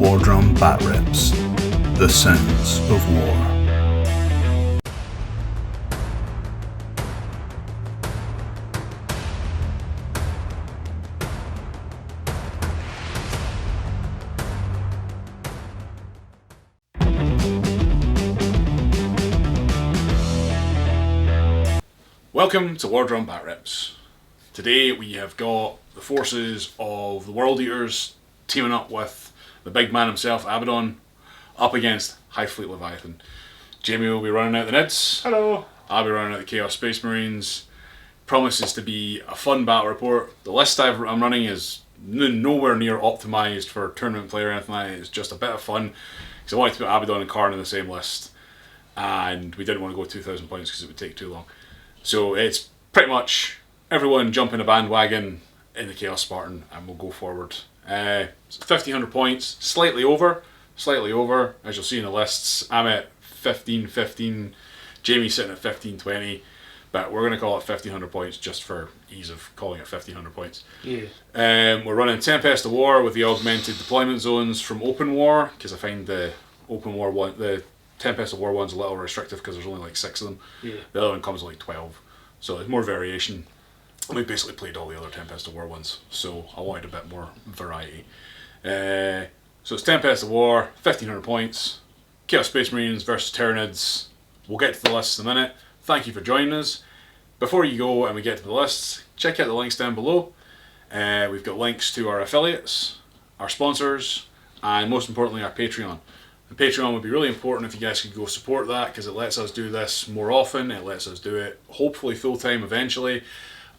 War Drum Bat Reps, the sounds of war. Welcome to War Drum Bat Reps. Today we have got the forces of the World Eaters teaming up with the big man himself, Abaddon, up against High Fleet Leviathan. Jamie will be running out the Nids. Hello. I'll be running out the Chaos Space Marines. Promises to be a fun battle report. The list I'm running is nowhere near optimised for tournament play or anything like that. It's just a bit of fun because I wanted to put Abaddon and Karn in the same list, and we didn't want to go 2,000 points because it would take too long. So it's pretty much everyone jump in a bandwagon in the Chaos Spartan and we'll go forward. So 1,500 points, slightly over, as you'll see in the lists. I'm at 1515, Jamie's sitting at 1520, but we're going to call it 1,500 points just for ease of calling it 1,500 points. Yeah. We're running Tempest of War with the augmented deployment zones from Open War, because I find the Open War one, the Tempest of War one's a little restrictive because there's only like 6 of them. Yeah. The other one comes with like 12. So there's more variation. We basically played all the other Tempest of War ones, so I wanted a bit more variety. So it's Tempest of War, 1,500 points. Chaos Space Marines versus Tyranids. We'll get to the lists in a minute. Thank you for joining us. Before you go and we get to the lists, check out the links down below. We've got links to our affiliates, our sponsors, and most importantly our Patreon. The Patreon would be really important if you guys could go support that, because it lets us do this more often, it lets us do it hopefully full time eventually,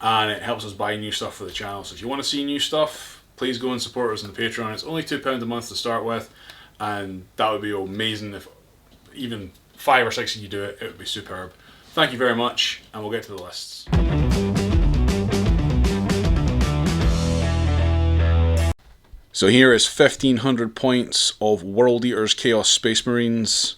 and it helps us buy new stuff for the channel. So if you want to see new stuff, please go and support us on the Patreon. It's only £2 a month to start with, and that would be amazing. If even 5 or 6 of you do it, it would be superb. Thank you very much, and we'll get to the lists. So here is 1,500 points of World Eaters Chaos Space Marines.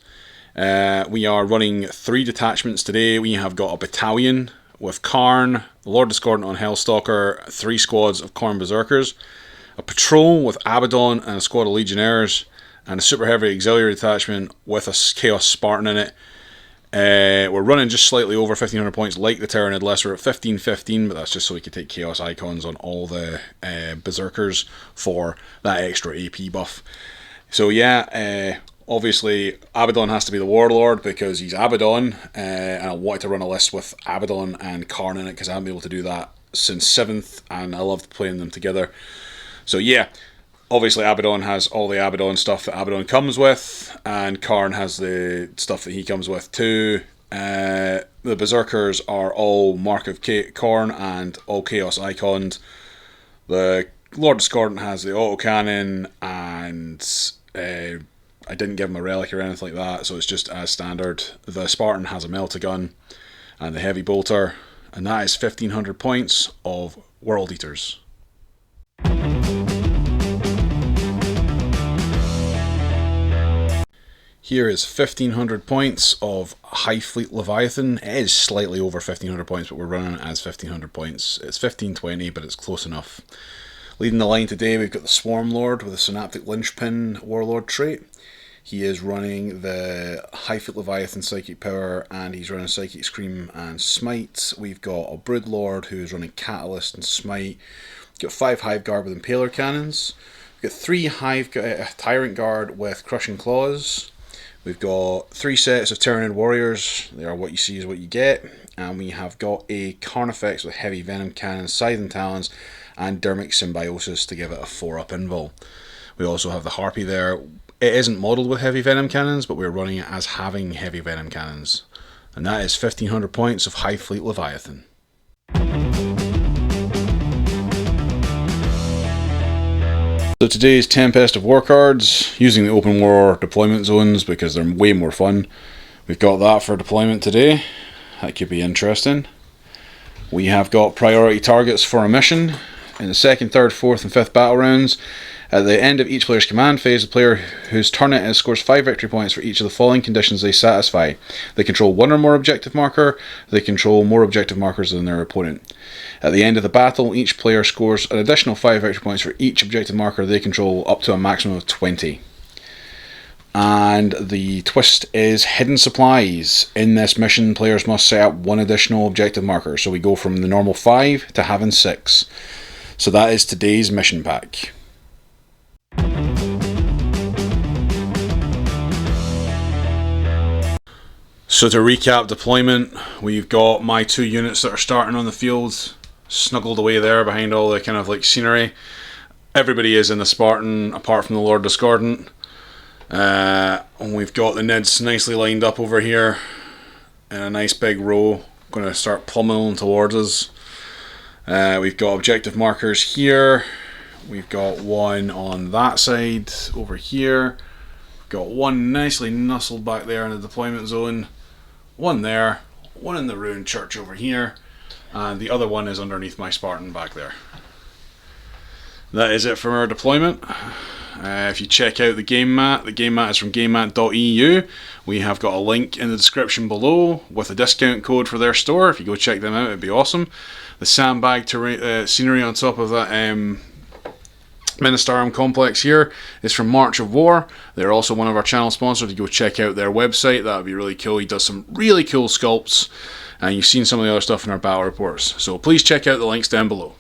We are running 3 detachments today. We have got a battalion with Karn, Lord Discordant on Hellstalker, 3 squads of Khorne Berserkers, a patrol with Abaddon and a squad of Legionnaires, and a super heavy auxiliary detachment with a Chaos Spartan in it. We're running just slightly over 1,500 points like the Tyranid list. We're at 1,515, but that's just so we could take Chaos Icons on all the Berserkers for that extra AP buff. So yeah, obviously Abaddon has to be the Warlord because he's Abaddon, and I wanted to run a list with Abaddon and Karn in it because I haven't been able to do that since 7th, and I loved playing them together. So yeah, obviously Abaddon has all the Abaddon stuff that Abaddon comes with, and Karn has the stuff that he comes with too. The Berserkers are all Mark of Khorne and all Chaos Icons. The Lord Discordant has the autocannon, and I didn't give him a relic or anything like that, so it's just as standard. The Spartan has a melta-gun and the heavy bolter, and that is 1,500 points of World Eaters. Here is 1,500 points of High Fleet Leviathan. It is slightly over 1,500 points, but we're running it as 1,500 points. It's 1,520, but it's close enough. Leading the line today, we've got the Swarm Lord with a Synaptic Linchpin Warlord trait. He is running the High Fleet Leviathan Psychic Power, and he's running Psychic Scream and Smite. We've got a Brood Lord who is running Catalyst and Smite. We've got 5 Hive Guard with Impaler Cannons. We've got 3 Tyrant Guard with Crushing Claws. We've got 3 sets of Tyranid Warriors. They are what you see is what you get. And we have got a Carnifex with Heavy Venom Cannon, Scythe Talons, and Dermic Symbiosis to give it a 4-up invul. We also have the Harpy there. It isn't modelled with Heavy Venom Cannons, but we're running it as having Heavy Venom Cannons. And that is 1,500 points of High Fleet Leviathan. So today's Tempest of War cards, using the Open War deployment zones because they're way more fun. We've got that for deployment today. That could be interesting. We have got priority targets for a mission. In the 2nd, 3rd, 4th and 5th battle rounds, at the end of each player's command phase, the player whose turn it is scores 5 victory points for each of the following conditions they satisfy. They control 1 or more objective marker. They control more objective markers than their opponent. At the end of the battle, each player scores an additional 5 victory points for each objective marker they control, up to a maximum of 20. And the twist is hidden supplies. In this mission, players must set up one additional objective marker. So we go from the normal 5 to having 6. So that is today's mission pack. So to recap deployment, we've got my 2 units that are starting on the field, snuggled away there behind all the kind of like scenery. Everybody is in the Spartan apart from the Lord Discordant. And we've got the Nids nicely lined up over here in a nice big row, going to start pummeling towards us. We've got objective markers here. We've got one on that side over here. Got one nicely nestled back there in the deployment zone. One there, one in the ruined church over here, and the other one is underneath my Spartan back there. That is it from our deployment. If you check out the game mat is from gamemat.eu. We have got a link in the description below with a discount code for their store. If you go check them out, it'd be awesome. The sandbag scenery on top of that Ministarum complex here is from March of War. They're also one of our channel sponsors. If you go check out their website, that would be really cool. He does some really cool sculpts, and you've seen some of the other stuff in our battle reports. So please check out the links down below.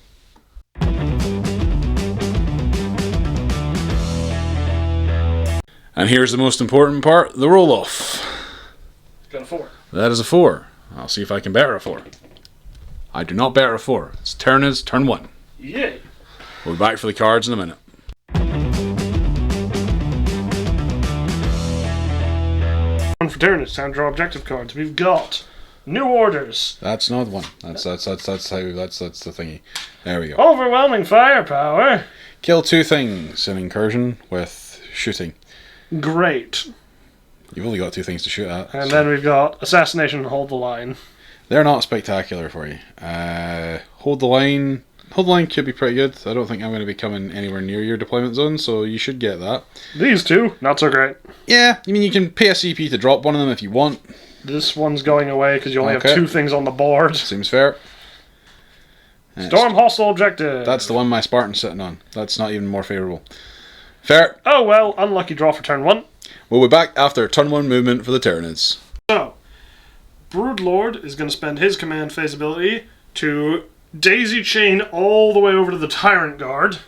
And here's the most important part, the roll-off. Got a 4. That is a 4. I'll see if I can better a 4. I do not better a 4. It's Tyranids, turn 1. Yay! We'll be back for the cards in a minute. One for Tyranids, time to draw objective cards. We've got new orders. That's not one. That's the thingy. There we go. Overwhelming firepower. Kill 2 things in incursion with shooting. Great. You've only got 2 things to shoot at. And then we've got assassination and hold the line. They're not spectacular for you. Hold the line. Hold the line could be pretty good. I don't think I'm going to be coming anywhere near your deployment zone, so you should get that. These 2, not so great. Yeah, I mean, you can pay a CP to drop one of them if you want. This one's going away because you only have 2 things on the board. Seems fair. Storm hostile objective. That's the one my Spartan's sitting on. That's not even more favourable. Fair. Oh well, unlucky draw for turn 1. We'll be back after turn 1 movement for the Tyranids. So, Broodlord is going to spend his command phase ability to daisy chain all the way over to the Tyrant Guard,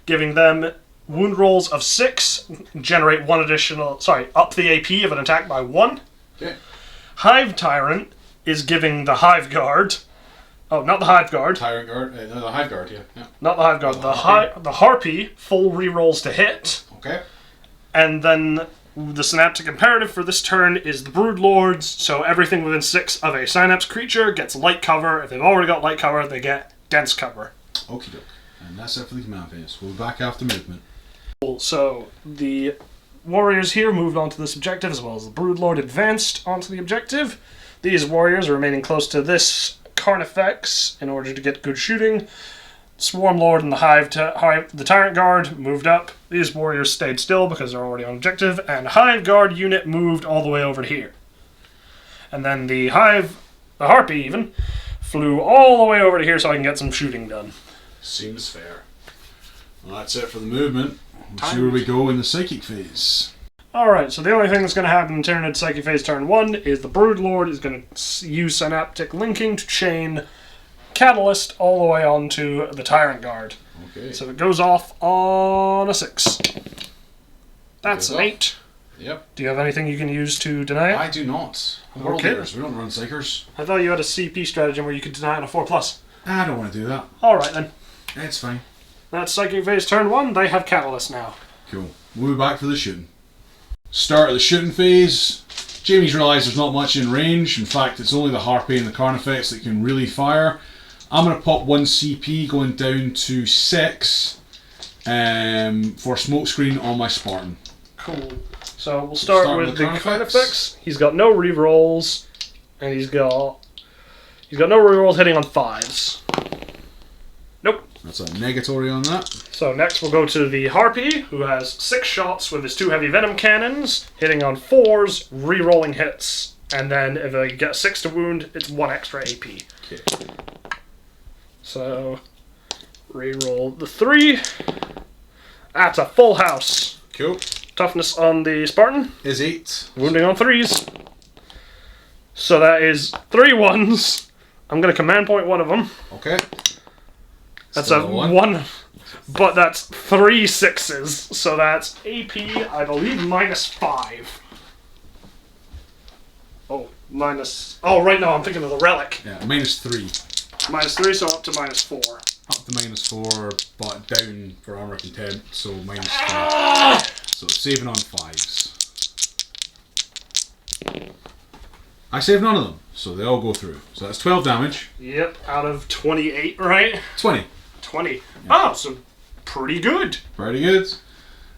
giving them wound rolls of 6, generate one additional, up the AP of an attack by 1. Okay. Hive Tyrant is giving the Hive Guard, not the Hive Guard. Tyrant Guard, no, the Hive Guard, yeah. Not the Hive Guard, the Harpy, full rerolls to hit. Okay. And then the Synaptic Imperative for this turn is the Broodlords, so everything within 6 of a Synapse creature gets light cover. If they've already got light cover, they get dense cover. Okie doke. And that's it for the command phase. We'll be back after movement. So, the warriors here moved onto this objective, as well as the Broodlord advanced onto the objective. These warriors are remaining close to this Carnifex in order to get good shooting. Swarmlord and the Tyrant Guard moved up. These warriors stayed still because they're already on objective, and Hive Guard unit moved all the way over to here. And then the Harpy even, flew all the way over to here so I can get some shooting done. Seems fair. Well, that's it for the movement. We'll see where we go in the Psychic phase. Alright, so the only thing that's going to happen in Tyranid Psychic phase turn 1 is the Broodlord is going to use Synaptic Linking to chain Catalyst all the way onto the Tyrant Guard. Okay. So it goes off on a 6. That's an 8. Yep. Do you have anything you can use to deny it? I do not. World Leaders, we don't run Psychers. I thought you had a CP stratagem where you could deny it a 4+. I don't want to do that. Alright then. It's fine. That's Psychic phase turn 1. They have Catalyst now. Cool. We'll be back for the shooting. Start of the shooting phase. Jamie's realised there's not much in range. In fact, it's only the Harpy and the Carnifex that can really fire. I'm going to pop 1 CP going down to 6 for smokescreen on my Spartan. Cool. So we'll start with the Carnifex. He's got no rerolls, and he's got no rerolls hitting on 5s. Nope. That's a negatory on that. So next we'll go to the Harpy, who has 6 shots with his 2 heavy venom cannons, hitting on 4s, rerolling hits. And then if they get 6 to wound, it's 1 extra AP. Okay. So, reroll the 3. That's a full house. Cool. Toughness on the Spartan. Is 8. Wounding on 3s. So that is 3 1s. I'm going to command point one of them. Okay. That's Still a one. 1. But that's 3 6s. So that's AP, I believe, -5. Oh, minus... Oh, right now I'm thinking of the relic. Yeah, -3. -3, so up to -4. Up to -4, but down for armor content, so -3. So saving on 5s. I saved none of them, so they all go through. So that's 12 damage. Yep, out of 28, right? 20. 20. Oh, so pretty good. Pretty good.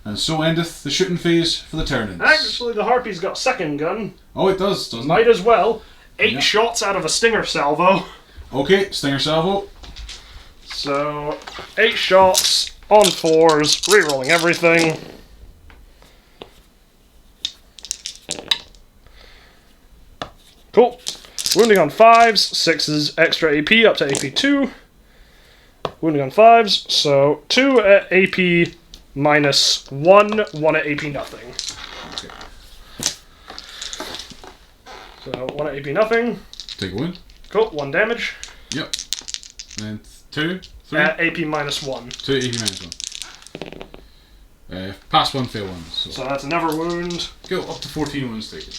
And so endeth the shooting phase for the Tyranids. Actually, the Harpy's got a second gun. Oh, it does, doesn't Might it? as well. 8 Yep. shots out of a Stinger salvo. Okay, Stinger Salvo. So, 8 shots on 4s, rerolling everything. Cool. Wounding on 5s, 6s, extra AP up to AP2. Wounding on 5s, so 2 at AP -1, 1 at AP nothing. Okay. So 1 at AP nothing. Take a wound. Cool, 1 damage. Yep. And 2, 3. At AP -1. 2 AP -1. Pass 1, fail 1. So that's another wound. Go up to 14 wounds taken.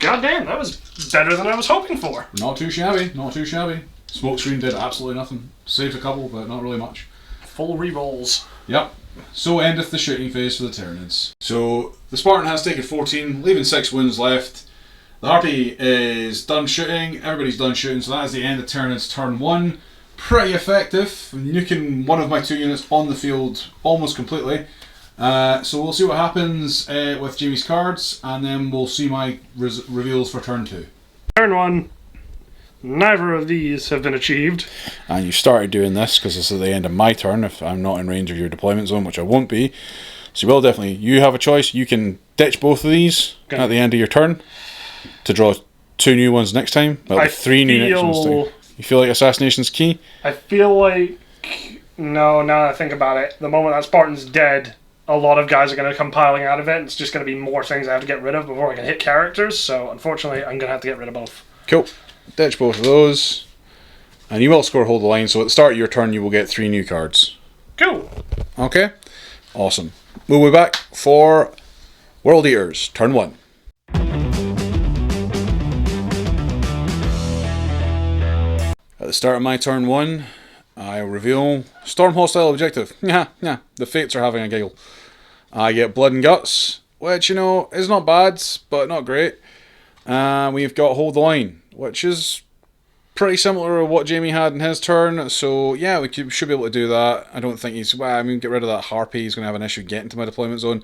God damn, that was better than I was hoping for. Not too shabby, not too shabby. Smokescreen did absolutely nothing. Saved a couple, but not really much. Full rerolls. Yep. So endeth the shooting phase for the Tyranids. So the Spartan has taken 14, leaving 6 wounds left. The Harpy is done shooting, everybody's done shooting, so that is the end of Tyranids turn 1. Pretty effective, nuking one of my 2 units on the field almost completely. So we'll see what happens with Jamie's cards, and then we'll see my reveals for turn 2. Turn 1. Neither of these have been achieved. And you started doing this because this is the end of my turn if I'm not in range of your deployment zone, which I won't be. So you will definitely, you have a choice. You can ditch both of these at the end of your turn to draw 2 new ones next time. Well, 3 new next ones too. You feel like Assassination's key? I feel like... No, now that I think about it, the moment that Spartan's dead, a lot of guys are going to come piling out of it. It's just going to be more things I have to get rid of before I can hit characters. So unfortunately, I'm going to have to get rid of both. Cool. Ditch both of those. And you will score hold the line, so at the start of your turn you will get 3 new cards. Cool. Okay? Awesome. We'll be back for World Eaters, turn 1. At the start of my turn 1, I reveal Storm Hostile Objective. Yeah, the Fates are having a giggle. I get Blood and Guts, which, you know, is not bad, but not great. We've got Hold the Line, which is pretty similar to what Jamie had in his turn. So, yeah, we should be able to do that. I don't think he's... Well, I mean, get rid of that Harpy. He's going to have an issue getting to my deployment zone.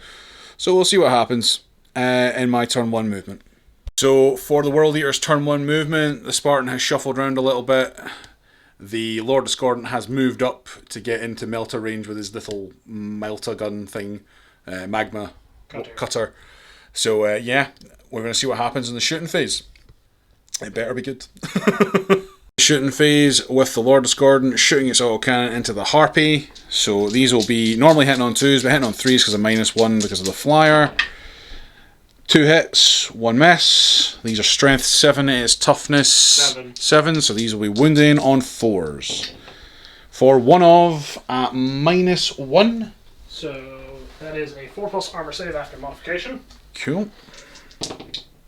So we'll see what happens in my turn 1 movement. So, for the World Eater's turn 1 movement, the Spartan has shuffled around a little bit. The Lord Discordant has moved up to get into Melta range with his little Melta gun thing. Magma cutter. So, yeah, we're going to see what happens in the shooting phase. It better be good. Shooting phase with the Lord Discordant shooting its autocannon into the Harpy. So these will be normally hitting on 2s, but hitting on 3s because of -1 because of the flyer. 2 hits, 1 miss. These are strength 7, it is toughness 7, so these will be wounding on 4s. For 1 of at -1. So that is a 4+ armor save after modification. Cool.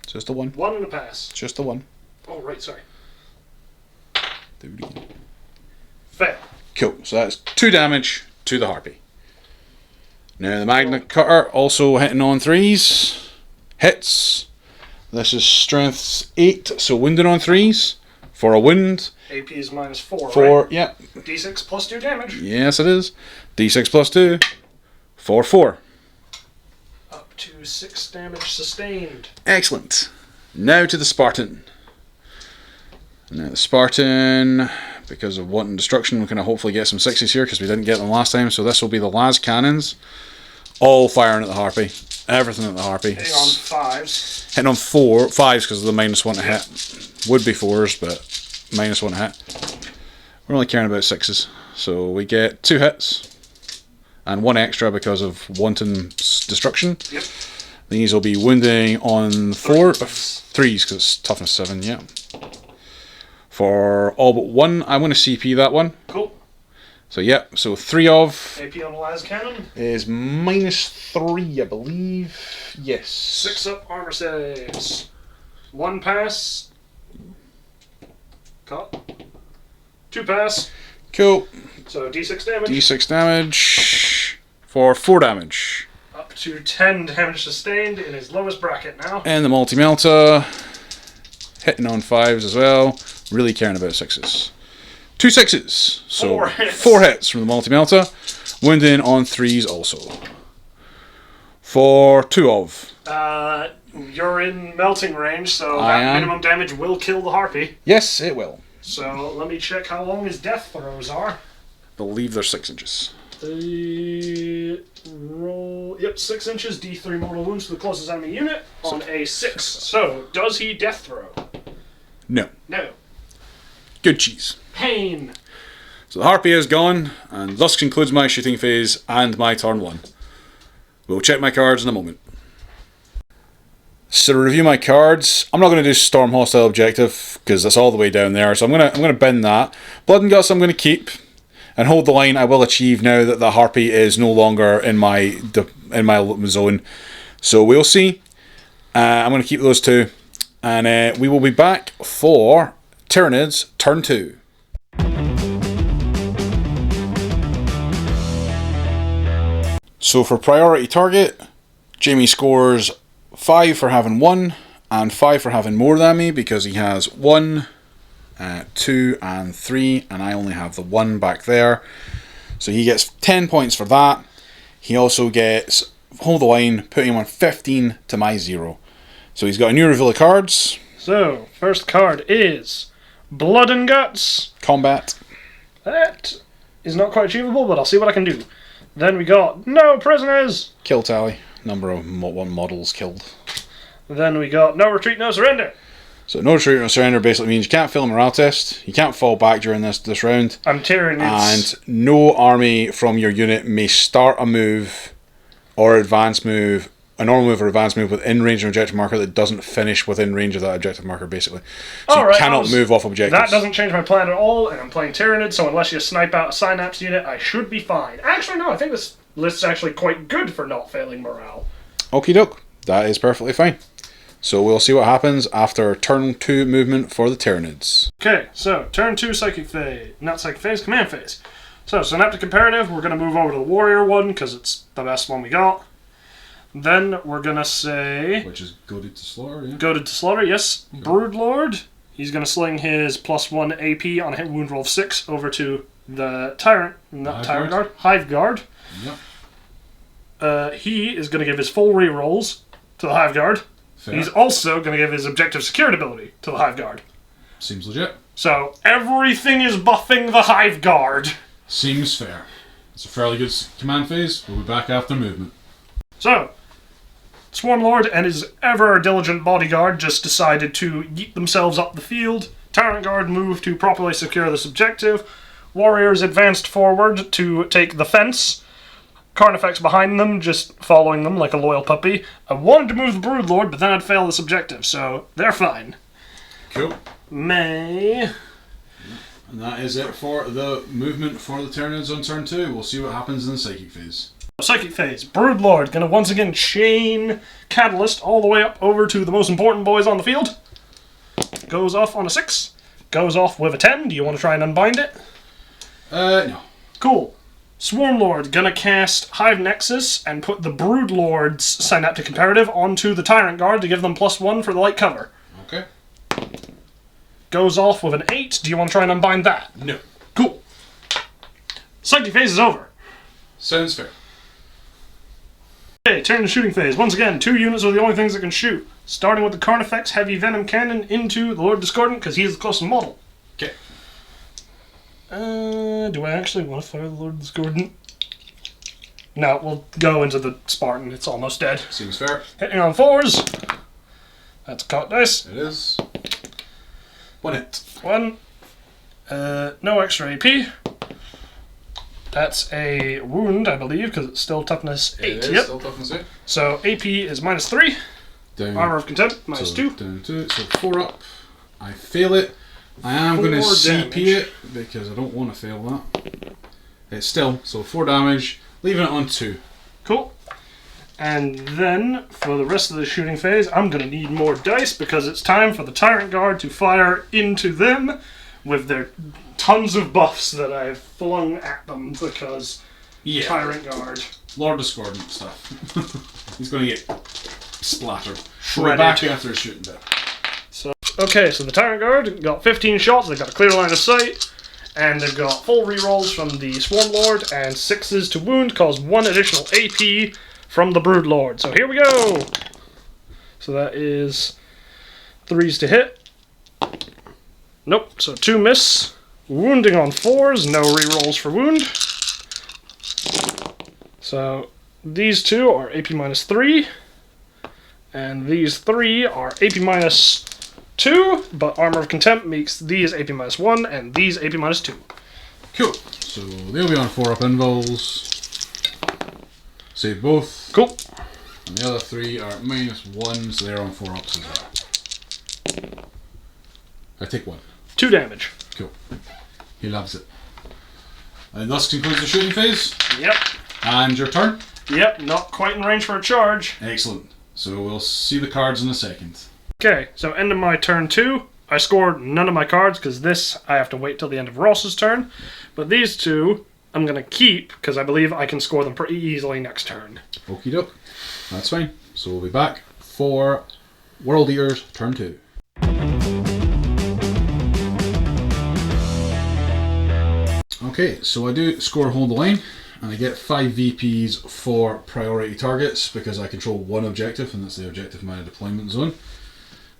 Just the 1. 1 and a pass. Just the 1. Oh, right, sorry. Do it again. Fail. Cool, so that's 2 damage to the Harpy. Now the Magna Cutter also hitting on 3s. Hits. This is strength 8, so wounded on 3s. For a wound. AP is -4, 4, right? yep. D6 plus 2 damage. Yes, it is. D6 plus 2. For 4. Up to 6 damage sustained. Excellent. Now to the Spartan. Now the Spartan, because of wanting destruction, we're going to hopefully get some 6s here because we didn't get them last time. So this will be the las cannons. All firing at the Harpy. Everything at the Harpy. Hitting on 5s. Hitting on 5s because of the -1 to hit. Would be 4s, but -1 to hit. We're only caring about 6s. So we get 2 hits. and 1 extra because of wanton destruction. Yep. These will be wounding on 3s because it's toughness 7, yeah. For all but 1, I'm going to CP that one. Cool. So yeah, so 3 of... AP on the las cannon. Is -3, I believe. Yes. 6 up armor saves. 1 pass. Cut. 2 pass. Cool. So D6 damage. D6 damage for 4 damage. Up to 10 damage sustained in his lowest bracket now. And the multi-melta. Hitting on 5s as well. Really caring about 6s. 2 6s. So 4 hits. 4 hits from the multi-melta. Wounding on 3s also. For 2 of. You're in melting range, so I that am. minimum damage will kill the harpy. Yes, it will. So let me check how long his death throws are. Believe they're 6 inches. Roll. Yep, 6 inches, D3 mortal wounds to the closest enemy unit on a 6. So, does he death throw? No. No. Good cheese. Pain. So the harpy is gone, and thus concludes my shooting phase and my turn 1. We'll check my cards in a moment. So to review my cards, I'm not going to do Storm Hostile Objective because that's all the way down there. So I'm going to bin that. Blood and Guts I'm going to keep, and Hold the Line I will achieve now that the harpy is no longer in my zone. So we'll see. I'm going to keep those 2, and we will be back for Tyranids turn 2. So for priority target, Jamie scores 5 for having 1 and 5 for having more than me because he has 1, 2 and 3 and I only have the 1 back there. So he gets 10 points for that. He also gets Hold the Line, putting him on 15 to my 0. So he's got a new reveal of cards. So, first card is Blood and Guts. Combat. That is not quite achievable, but I'll see what I can do. Then we got No Prisoners. Kill tally. Number of models killed. Then we got No Retreat, No Surrender. So no retreat, no surrender basically means you can't fail a morale test, you can't fall back during this round, I'm Tyranids. and no army from your unit may start a move or advance move, a normal move or advance move within range of an objective marker that doesn't finish within range of that objective marker basically. So you cannot move off objectives. That doesn't change my plan at all, and I'm playing Tyranids, so unless you snipe out a Synapse unit, I should be fine. Actually, no, I think this list's actually quite good for not failing morale. Okie doke, that is perfectly fine. So we'll see what happens after turn 2 movement for the Tyranids. Okay, so turn 2 psychic phase, not psychic phase, command phase. So synaptic imperative, we're going to move over to the warrior one because it's the best one we got. Then we're going to say... Which is goaded to slaughter, yeah? Goaded to slaughter, yes. Okay. Broodlord, he's going to sling his +1 AP on a hit wound roll of 6 over to the Tyrant, not Tyrant Guard, Hive Guard. Yep. He is going to give his full rerolls to the Hive Guard. Fair. He's also going to give his objective secured ability to the Hive Guard. Seems legit. So everything is buffing the Hive Guard. Seems fair. It's a fairly good command phase. We'll be back after movement. So, Swarmlord and his ever diligent bodyguard just decided to yeet themselves up the field. Tyrant Guard moved to properly secure this objective. Warriors advanced forward to take the fence. Carnifex behind them, just following them like a loyal puppy. I wanted to move the Broodlord, but then I'd fail this objective, so they're fine. Cool. May. And that is it for the movement for the Tyranids on turn 2. We'll see what happens in the Psychic phase. Psychic phase. Broodlord gonna once again chain Catalyst all the way up over to the most important boys on the field. Goes off on a 6. Goes off with a 10. Do you want to try and unbind it? No. Cool. Swarmlord gonna cast Hive Nexus and put the Broodlord's Synaptic Imperative onto the Tyrant Guard to give them +1 for the light cover. Okay. Goes off with an 8. Do you want to try and unbind that? No. Cool. Psychic phase is over. Sounds fair. Okay, turn to shooting phase. Once again, 2 units are the only things that can shoot. Starting with the Carnifex Heavy Venom Cannon into the Lord Discordant because he is the closest model. Okay. Do I actually want to fire the Lord Discordant? No, we'll go into the Spartan. It's almost dead. Seems fair. Hitting on 4s. That's a cock dice. It is. 1 hit. 1. No extra AP. That's a wound, I believe, because it's still toughness 8. It is still toughness 8. So AP is -3. Down. Armor of Contempt, -2. Down 2. So 4 up. I fail it. I am going to CP it because I don't want to fail that. It's still, so 4 damage, leaving it on 2. Cool. And then, for the rest of the shooting phase, I'm going to need more dice because it's time for the Tyrant Guard to fire into them with their tons of buffs that I've flung at them because Tyrant Guard. Lord Discordant stuff. He's going to get splattered. Shredded. Back after a shooting bit. Okay, so the Tyrant Guard got 15 shots, they've got a clear line of sight, and they've got full rerolls from the Swarm Lord, and 6s to wound cause 1 additional AP from the Brood Lord. So here we go! So that is 3s to hit. Nope, so 2 miss. Wounding on 4s, no rerolls for wound. So these 2 are AP -3, and these 3 are AP -2, but Armor of Contempt makes these AP -1 and these AP -2. Cool. So they'll be on 4 up invuls. Save both. Cool. And the other 3 are -1, so they're on 4 ups as well. I take 1. 2 damage. Cool. He loves it. And thus concludes the shooting phase. Yep. And your turn. Yep, not quite in range for a charge. Excellent. So we'll see the cards in a second. Okay, so end of my turn 2. I scored none of my cards because this I have to wait till the end of Ross's turn. But these 2 I'm going to keep because I believe I can score them pretty easily next turn. Okie doke. That's fine. So we'll be back for World Eaters turn 2. Okay, so I do score Hold the Line, and I get 5 VPs for priority targets because I control 1 objective, and that's the objective in my deployment zone.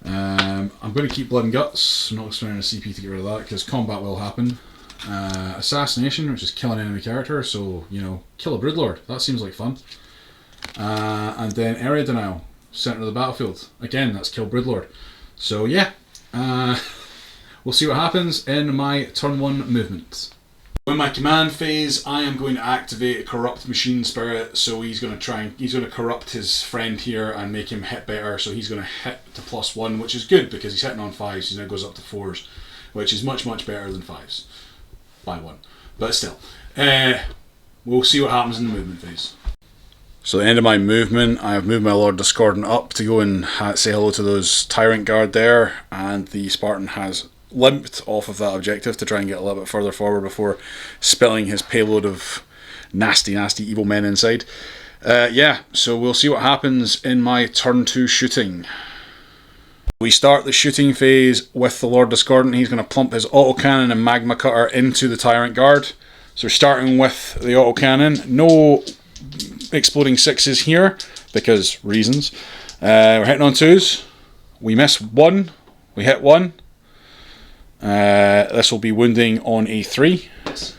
I'm going to keep Blood and Guts. I'm not spending a CP to get rid of that because combat will happen. Assassination, which is kill an enemy character, so, you know, kill a Broodlord. That seems like fun. And then Area Denial, center of the battlefield. Again, that's kill Broodlord. So, yeah. We'll see what happens in my turn 1 movement. In my command phase, I am going to activate a Corrupt Machine Spirit, so he's going to corrupt his friend here and make him hit better, so he's going to hit to +1, which is good because he's hitting on 5s, he now goes up to 4s, which is much, much better than 5s. By 1. But still. We'll see what happens in the movement phase. So at the end of my movement, I have moved my Lord Discordant up to go and say hello to those Tyrant Guard there, and the Spartan has limped off of that objective to try and get a little bit further forward before spilling his payload of nasty, nasty evil men inside. Yeah, so we'll see what happens in my turn 2 shooting. We start the shooting phase with the Lord Discordant. He's going to plump his autocannon and magma cutter into the Tyrant Guard. So we're starting with the autocannon. No exploding 6s here because reasons. We're hitting on 2s. We miss 1. We hit 1. This will be wounding on a 3. Yes.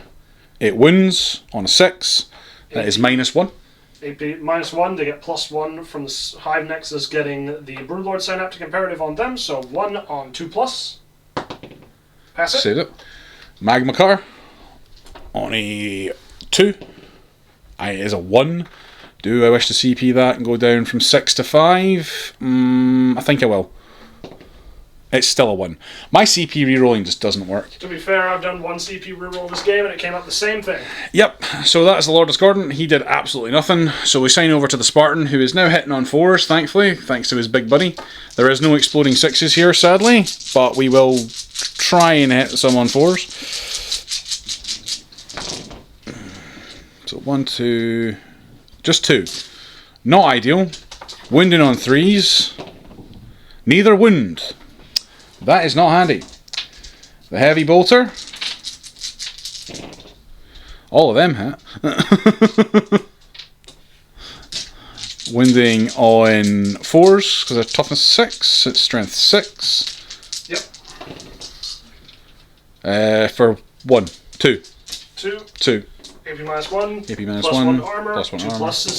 It wounds on a 6. That is -1. AP -1, they get +1 from the Hive Nexus getting the Broodlord Synaptic Imperative on them, so 1 on 2+. Pass it. Save it. Magma Cutter on a 2. It is a 1. Do I wish to CP that and go down from 6 to 5? I think I will. It's still a 1. My CP rerolling just doesn't work. To be fair, I've done 1 CP reroll this game and it came up the same thing. Yep, so that is the Lord Discordant. He did absolutely nothing. So we sign over to the Spartan, who is now hitting on 4s, thankfully, thanks to his big buddy. There is no exploding 6s here, sadly, but we will try and hit some on 4s. So 1, 2... Just 2. Not ideal. Wounding on 3s. Neither wound. That is not handy. The Heavy Bolter. All of them hit. Wounding on 4s because it's toughness 6. It's strength 6. Yep. For 1. 2. 2. AP -1. AP -1. +1 armor. +1 2 armor. pluses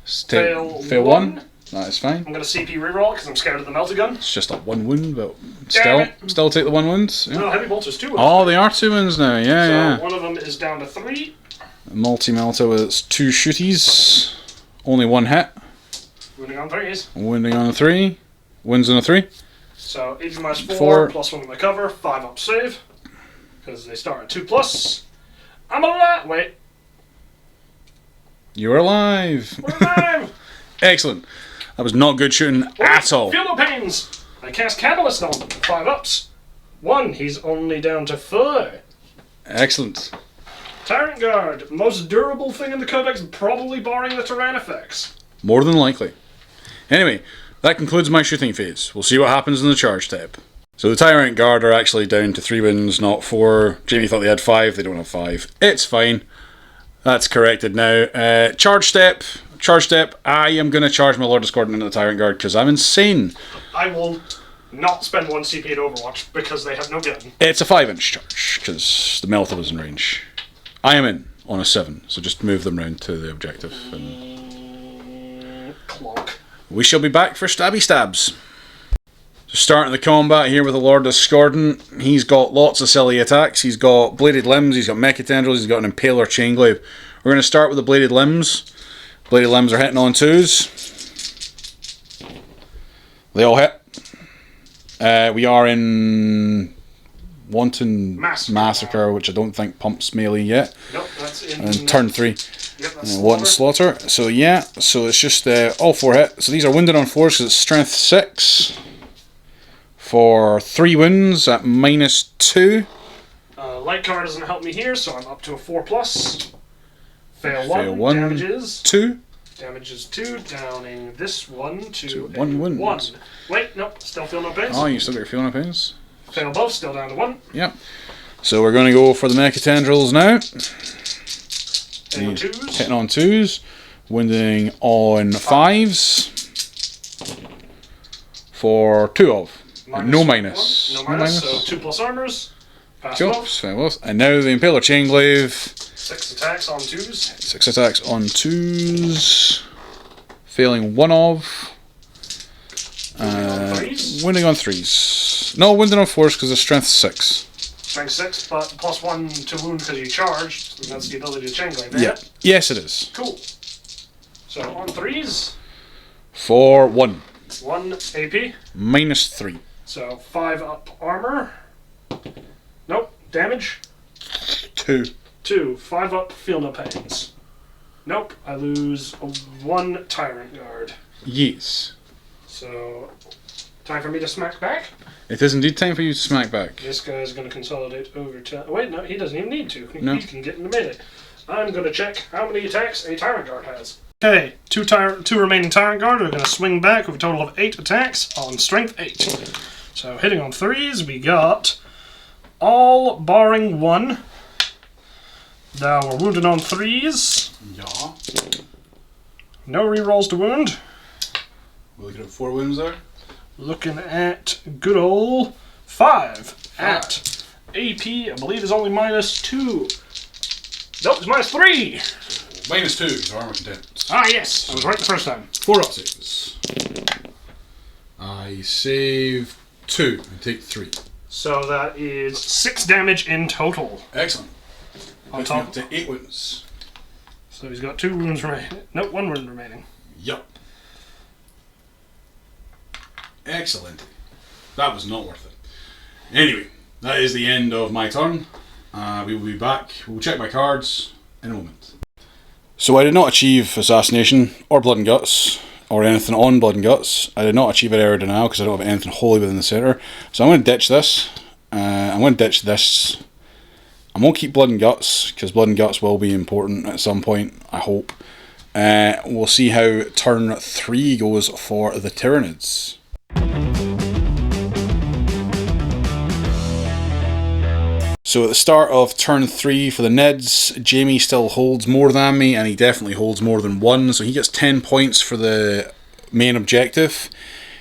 still. Fail 1. That is fine. I'm going to CP reroll because I'm scared of the melta-gun. It's just a 1 wound, but still take the 1 wound. Yeah. No, heavy bolts is 2 wounds. Oh, they are 2 wounds now, yeah. So one of them is down to 3. Multi-melta with its 2 shooties. Only 1 hit. Wounding on 3s. Wounding on a 3. Wounds on a 3. So HP minus 4, plus 1 on my cover, 5 up save. Because they start at 2+. I'm alive! Wait. You're alive! We're alive! Excellent. That was not good shooting at all. Feel no pains! I cast Catalyst on him. 5 ups. 1, he's only down to 4. Excellent. Tyrant Guard, most durable thing in the Codex, probably barring the Tyrannifex. More than likely. Anyway, that concludes my shooting phase. We'll see what happens in the charge step. So the Tyrant Guard are actually down to 3 wounds, not 4. Jamie thought they had 5, they don't have 5. It's fine. That's corrected now. Charge step, I am going to charge my Lord Discordant into the Tyrant Guard because I'm insane. I will not spend 1 CP at Overwatch because they have no gun. It's a 5-inch charge because the Melta was in range. I am in on a 7, so just move them round to the objective. And Clonk. we shall be back for stabby stabs. So starting the combat here with the Lord Discordant, he's got lots of silly attacks. He's got bladed limbs, he's got mecha tendrils, he's got an impaler chainglaive. We're going to start with the bladed limbs. Bladed limbs are hitting on 2s. They all hit. We are in Wanton Massacre, which I don't think pumps melee yet. Nope, that's in... And turn 3. Yep, that's Wanton Slaughter. So yeah, so it's just all 4 hit. So these are wounded on 4s because it's strength 6. For 3 wounds at -2. Light cover doesn't help me here, so I'm up to a 4+. Fail 1. Fail 1. Damages 2. Damages 2. Downing this one to 1 wound. 1. Wait, nope. Still feel no pains. Oh, you still got your feeling of pains? Fail both. Still down to 1. Yep. So we're going to go for the mecha tendrils now. Hitting on 2s. Hitting on 2s. Wounding on 5s. For 2 of. No minus. No minus. So 2+ armors. Pass Cool. both. And now the Impaler Chainglaive. 6 attacks on 2s. 6 attacks on 2s. Failing 1 of. Wounding on 3s. No, wounding on 4s because it's strength 6. Strength 6, but +1 to wound because you charged. And that's the ability to chainglaive. Yeah. Yes, it is. Cool. So on 3s. For 1. 1 AP. -3. So 5 up armor. Nope. Damage. 2. 2. 5 up feel no pains. Nope. I lose 1 Tyrant Guard. Yes. So time for me to smack back. It is indeed time for you to smack back. This guy's going to consolidate over to... Wait, no, he doesn't even need to. No. He can get in the melee. I'm going to check how many attacks a Tyrant Guard has. Okay, 2 remaining Tyrant Guard are going to swing back with a total of 8 attacks on strength 8. So hitting on 3s, we got all barring 1. Now we're wounded on 3s. Yeah. No rerolls to wound. We're looking at 4 wounds there. Looking at good old 5 at AP, I believe is only -2. Nope, it's -3. -2, armor content. Ah, yes, I was right the first time. 4 up saves. I save 2 and take 3. So that is 6 damage in total. Excellent. On Puts me top. up to 8 wounds. So he's got 2 wounds remaining. Nope, 1 wound remaining. Yup. Excellent. That was not worth it. Anyway, that is the end of my turn. We will be back. We'll check my cards in a moment. So I did not achieve Assassination, or Blood and Guts, or anything on Blood and Guts. I did not achieve it Error Denial because I don't have anything holy within the centre. So I'm going to ditch this. I'm going to ditch this. I'm going to keep Blood and Guts, because Blood and Guts will be important at some point, I hope. We'll see how turn 3 goes for the Tyranids. So at the start of turn 3 for the Nids, Jamie still holds more than me, and he definitely holds more than 1, so he gets 10 points for the main objective.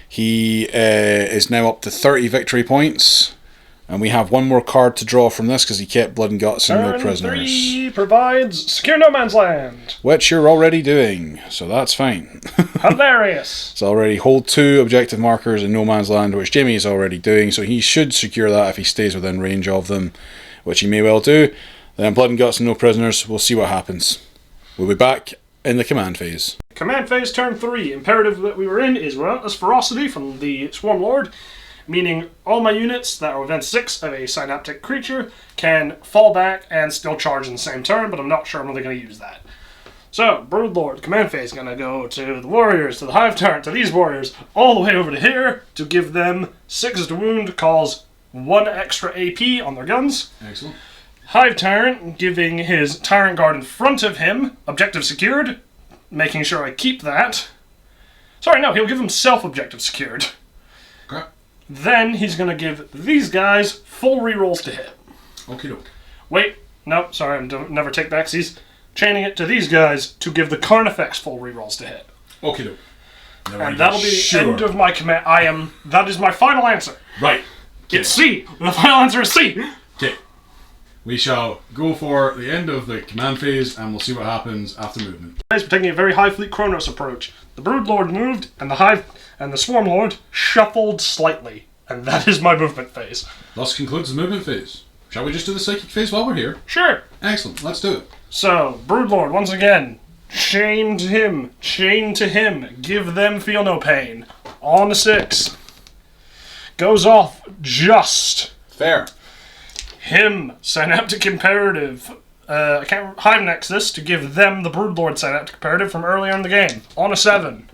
He is now up to 30 victory points, And we have one more card to draw from this because he kept Blood and Guts and no Turn prisoners. 3 provides Secure No Man's Land. Which you're already doing, so that's fine. Hilarious. It's already hold 2 objective markers in No Man's Land, which Jamie is already doing, so he should secure that if he stays within range of them, which he may well do. Then Blood and Guts and no prisoners, we'll see what happens. We'll be back in the command phase. Command phase turn 3. Imperative that we were in is Relentless Ferocity from the Swarm Lord, meaning all my units that are within 6 of a synaptic creature can fall back and still charge in the same turn, but I'm not sure I'm really going to use that. So, Broodlord, command phase, going to go to the warriors, to the Hive Tyrant, to these warriors, all the way over to here to give them 6 to wound, cause 1 extra AP on their guns. Excellent. Hive Tyrant giving his Tyrant Guard in front of him, objective secured, making sure I keep that. Sorry, no, he'll give himself objective secured. Okay. Then he's going to give these guys full rerolls to hit. Okie doke. Wait, no, sorry, never take backsies. Chaining it to these guys to give the Carnifex full rerolls to hit. Okie doke. And that'll be the end of my command. That is my final answer. Right. It's C. The final answer is C. Okay. We shall go for the end of the command phase and we'll see what happens after movement. Guys, we're taking a very High Fleet Chronos approach. The Broodlord moved, and the Hive and the Swarm Lord shuffled slightly. And that is my movement phase. Thus concludes the movement phase. Shall we just do the psychic phase while we're here? Sure. Excellent, let's do it. So, Broodlord, once again, chain to him, give them feel no pain. On a 6. Goes off just. Fair. Him, Synaptic Imperative. I can't Hive Nexus to give them the Broodlord Synaptic Imperative from earlier in the game. On a 7.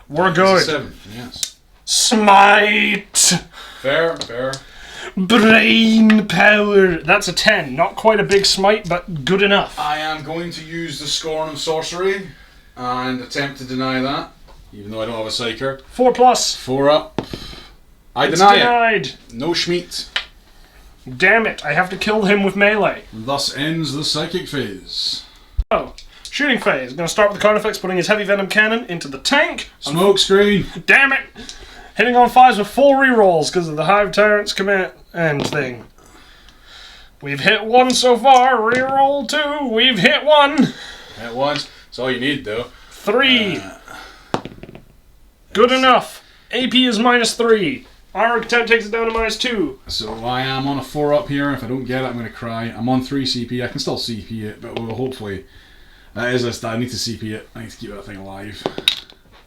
We're good. 7, yes. Smite! Fair, fair. Brain power! That's a 10. Not quite a big smite, but good enough. I am going to use the Scorn of Sorcery and attempt to deny that, even though I don't have a Psyker. 4+. 4 up. It's deny denied. it. No Schmeat. Damn it, I have to kill him with melee. Thus ends the psychic phase. Oh, shooting phase. Gonna start with the Carnifex putting his heavy venom cannon into the tank. Smoke screen. Damn it! Hitting on 5s with full rerolls because of the Hive Tyrant's command end thing. We've hit 1 so far. Reroll 2. We've hit 1. Hit once. That's all you need, though. 3. Good enough. AP is -3. Armor Contempt takes it down to -2. So I am on a 4 up here. If I don't get it, I'm going to cry. I'm on 3 CP. I can still CP it, but we'll hopefully... I need to CP it. I need to keep that thing alive.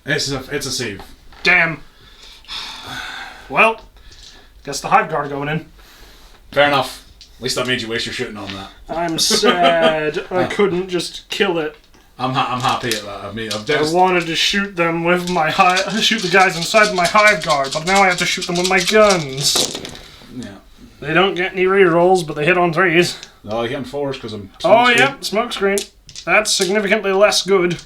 It's a save. Damn. Well, guess the Hive Guard going in. Fair enough. At least I made you waste your shooting on that. I'm sad I couldn't just kill it. I'm happy at that. I wanted to shoot them with my shoot the guys inside my Hive Guard, but now I have to shoot them with my guns. Yeah. They don't get any rerolls, but they hit on 3s. No, I hit on 4s because I'm... Oh, yep, smokescreen. That's significantly less good.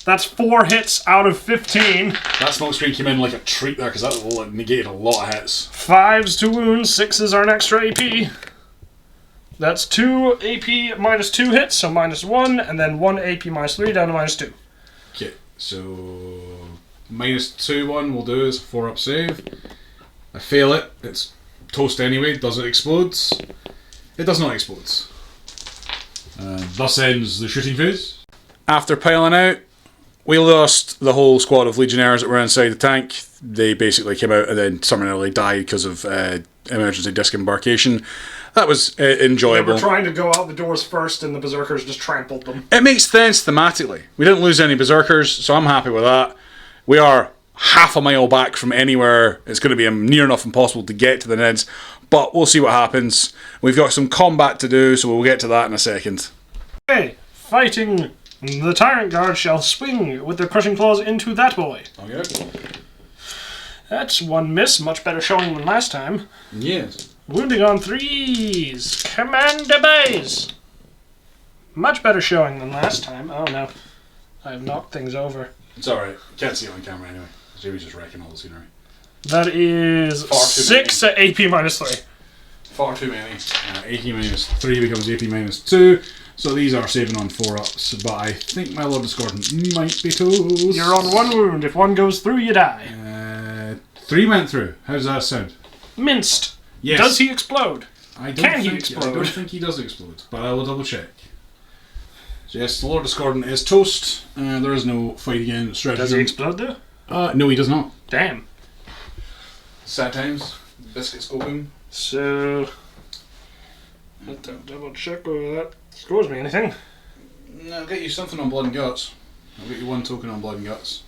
That's 4 hits out of 15. That smoke screen came in like a treat there because that negated a lot of hits. 5s to wound, 6s are an extra AP. That's 2 AP -2 hits, so -1, and then 1 AP -3 down to -2. Okay, so -2 one we'll do is a 4 up save. I fail it. It's toast anyway. Does it explodes? It does not explode. Thus ends the shooting phase. After piling out, we lost the whole squad of Legionnaires that were inside the tank. They basically came out and then summarily died because of emergency disembarkation. That was enjoyable. They were trying to go out the doors first and the Berserkers just trampled them. It makes sense thematically. We didn't lose any Berserkers, so I'm happy with that. We are half a mile back from anywhere. It's going to be near enough impossible to get to the Nids, but we'll see what happens. We've got some combat to do, so we'll get to that in a second. Okay, fighting... The Tyrant Guard shall swing with their crushing claws into that boy. Okay. That's 1 miss, much better showing than last time. Yes. Wounding on 3s. Commander Bays. Much better showing than last time. Oh no. I have knocked things over. It's alright. Can't see it on camera anyway. Jamie's just wrecking all the scenery. That is 6 at AP -3. Far too many. AP -3 becomes AP -2. So these are saving on 4 ups, but I think my Lord Discordant might be toast. You're on 1 wound. If 1 goes through, you die. 3 went through. How does that sound? Minced. Yes. Does he explode? I Can he explode? I don't think he does explode, but I will double check. So yes, the Lord Discordant is toast. There is no fight again. Does he explode though? No, he does not. Damn. Sad times. Biscuits go boom. So, let's double check whether that scores me anything. I'll get you something on Blood and Guts. I'll get you 1 token on Blood and Guts.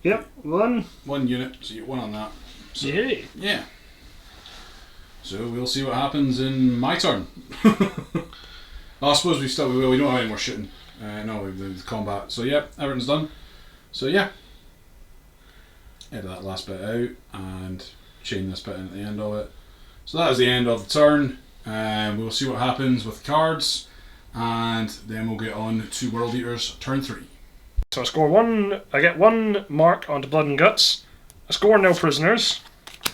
Yep, 1. 1 unit, so you get 1 on that. So, Yay. yeah. So we'll see what happens in my turn. I suppose we don't have any more shooting. No, we've combat. So yeah, everything's done. So yeah. Edit that last bit out and chain this bit in at the end of it. So that is the end of the turn. We'll see what happens with cards, and then we'll get on to World Eaters turn 3. So I score 1. I get 1 mark onto Blood and Guts. I score no prisoners.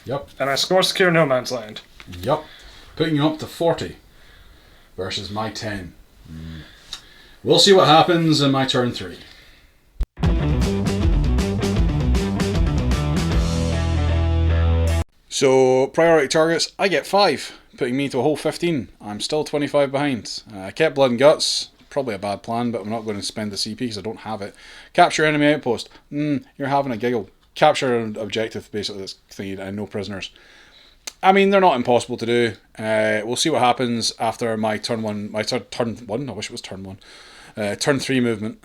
Yep. And I score secure no man's land. Yep. Putting you up to 40 versus my 10. We'll see what happens in my turn 3. So, priority targets, I get 5, putting me to a whole 15. I'm still 25 behind. I kept Blood and Guts, probably a bad plan, but I'm not going to spend the CP because I don't have it. Capture enemy outpost, you're having a giggle. Capture an objective, basically, that's thingy, and no prisoners. I mean, they're not impossible to do. We'll see what happens after my turn 1, turn 1, I wish it was turn 1. Turn 3 movement.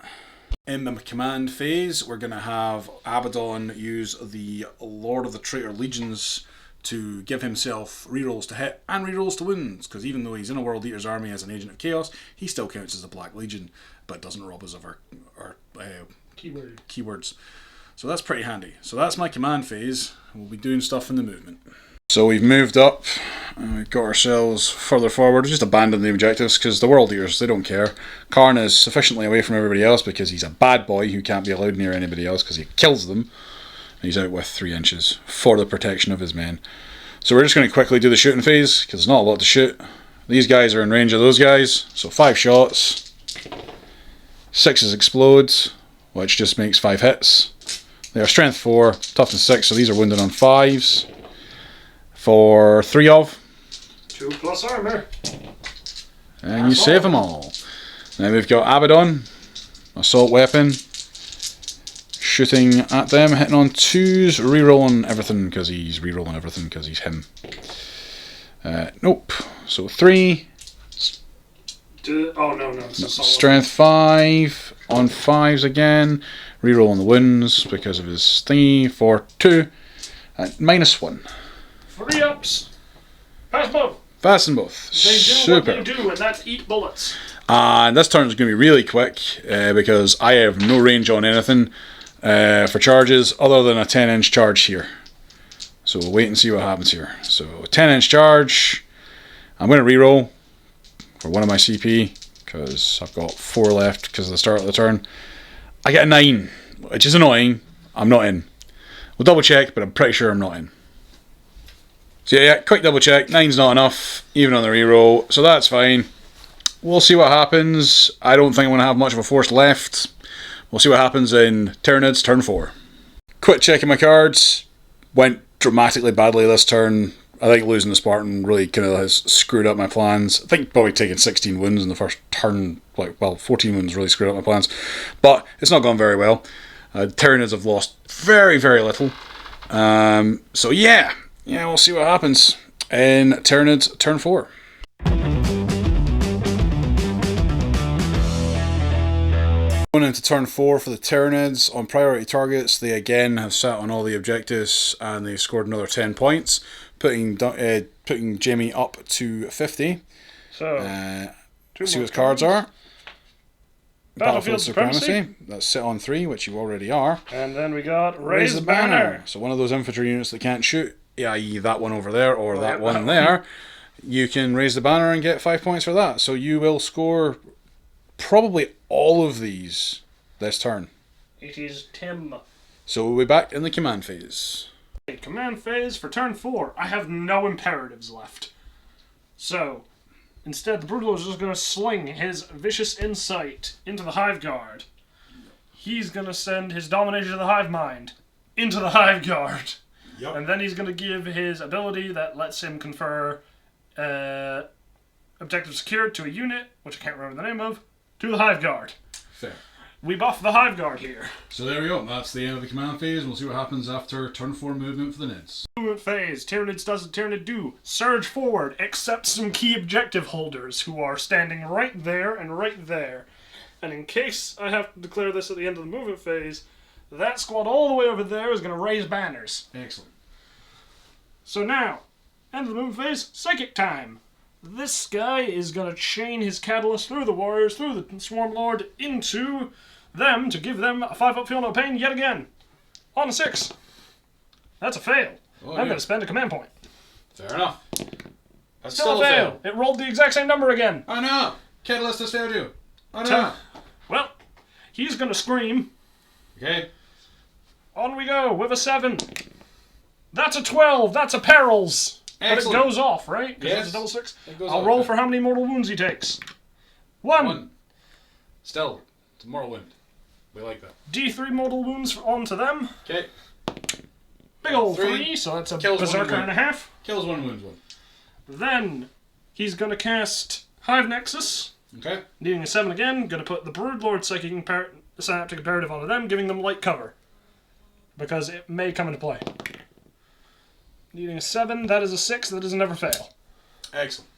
In the command phase, we're going to have Abaddon use the Lord of the Traitor Legions to give himself rerolls to hit and rerolls to wounds, because even though he's in a World Eater's army as an Agent of Chaos, he still counts as a Black Legion, but doesn't rob us of our keywords. So that's pretty handy. So that's my command phase. We'll be doing stuff in the movement. So we've moved up, and we've got ourselves further forward. Just abandon the objectives, because the World Eaters, they don't care. Karn is sufficiently away from everybody else because he's a bad boy who can't be allowed near anybody else because he kills them. And he's out with 3 inches for the protection of his men. So we're just going to quickly do the shooting phase, because there's not a lot to shoot. These guys are in range of those guys, so 5 shots. 6s explodes, which just makes 5 hits. They are strength 4, toughness 6, so these are wounded on 5s. For 3 of. 2 plus armor. And you save them all. Then we've got Abaddon, assault weapon, shooting at them, hitting on 2s, rerolling everything because he's him. Nope. So 3. Oh no, Strength 5 on 5s again, rerolling the wounds because of his thingy for 2, and -1. 3 ups. Fast both. Fast and both. They do Super. what they do, and that's eat bullets. And this turn is going to be really quick because I have no range on anything for charges other than a 10-inch charge here. So we'll wait and see what happens here. So 10-inch charge. I'm going to reroll for one of my CP because I've got 4 left because of the start of the turn. I get a 9, which is annoying. I'm not in. We'll double check, but I'm pretty sure I'm not in. So yeah, quick double check. 9's not enough, even on the reroll, so that's fine. We'll see what happens. I don't think I'm going to have much of a force left. We'll see what happens in Tyranids turn 4. Quick checking my cards. Went dramatically badly this turn. I think losing the Spartan really kind of has screwed up my plans. I think probably taking 16 wounds in the first turn, 14 wounds really screwed up my plans. But it's not gone very well. Tyranids have lost very, very little. So yeah, we'll see what happens in Tyranids turn 4. Going into turn 4 for the Tyranids. On priority targets, they again have sat on all the objectives and they've scored another 10 points, putting Jamie up to 50. So, see what cards are. Battlefield Supremacy. That's sit on 3, which you already are. And then we got Raise the Banner. So one of those infantry units that can't shoot, i.e. that one over there or that one there, you can raise the banner and get 5 points for that. So you will score probably all of these this turn. It is Tim. So we'll be back in the command phase. Command phase for turn 4. I have no imperatives left. So, instead the Brutal is just going to sling his Vicious Insight into the Hive Guard. He's going to send his Domination of the Hive Mind into the Hive Guard. Yep. And then he's going to give his ability that lets him confer objective secured to a unit, which I can't remember the name of, to the Hive Guard. Fair. We buff the Hive Guard here. So there we go. That's the end of the command phase. We'll see what happens after turn 4 movement for the Nids. Movement phase. Tyranids does what Tyranid do. Surge forward, except some key objective holders who are standing right there and right there. And in case I have to declare this at the end of the movement phase, that squad all the way over there is going to raise banners. Excellent. So now, end of the movement phase, Psychic time. This guy is going to chain his catalyst through the warriors, through the Swarm Lord, into them to give them a 5-up feel no pain yet again. On a 6. That's a fail. I'm going to spend a command point. Fair enough. That's Still a fail. It rolled the exact same number again. Oh no! Catalyst has failed you. Oh no! Well, he's going to scream. Okay. On we go with a 7. That's a 12. That's a perils. Excellent. But it goes off, right? Because Yes. it's a double 6. It goes I'll off, roll yeah. for how many mortal wounds he takes. 1. Still, it's a mortal wound. We like that. D3 mortal wounds onto them. Okay. Big old 3. 3, so that's a Kills one berserker wound. and a half. Kills 1, wounds 1. Then he's going to cast Hive Nexus, Okay. needing a 7 again. Going to put the Broodlord Synaptic Imperative onto them, giving them light cover. Because it may come into play. Needing a 7, that is a 6, that doesn't ever fail. Excellent.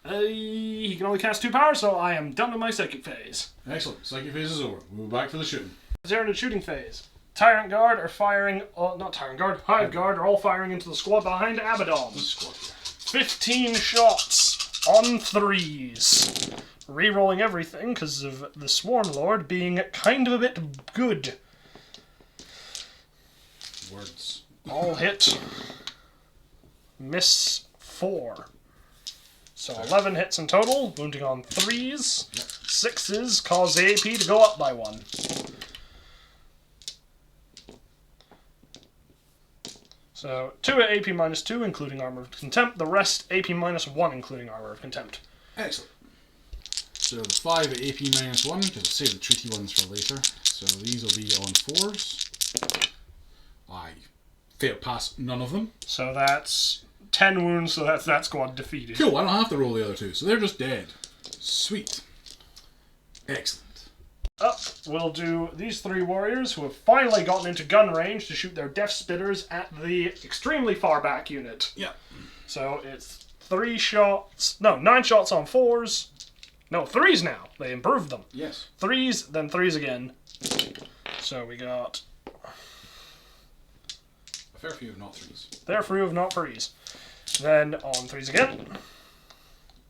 He can only cast 2 power, so I am done with my Psychic phase. Excellent. Psychic phase is over. We'll go back for the shooting. Tyranid shooting phase. Tyrant Guard are firing, not Tyrant Guard, Hive Guard are all firing into the squad behind Abaddon. This squad here. 15 shots on 3s. Rerolling everything because of the Swarm Lord being kind of a bit good. Words. All hit. Miss 4. So 11 hits in total, wounding on 3s. 6s cause the AP to go up by 1. So 2 at AP minus 2, including Armor of Contempt. The rest AP minus 1, including Armor of Contempt. Excellent. So the 5 at AP minus 1, because I'll save the treaty ones for later. So these will be on 4s. I fail past none of them. So that's 10 wounds, so that's that squad defeated. Cool, I don't have to roll the other 2, so they're just dead. Sweet. Excellent. Up, we'll do these 3 warriors who have finally gotten into gun range to shoot their Death Spitters at the extremely far back unit. Yeah. So it's 9 shots on 4s. No, 3s now. They improved them. Yes. 3s, then 3s again. So we got A fair few of not 3s. their free of not 3s. Then on 3s again.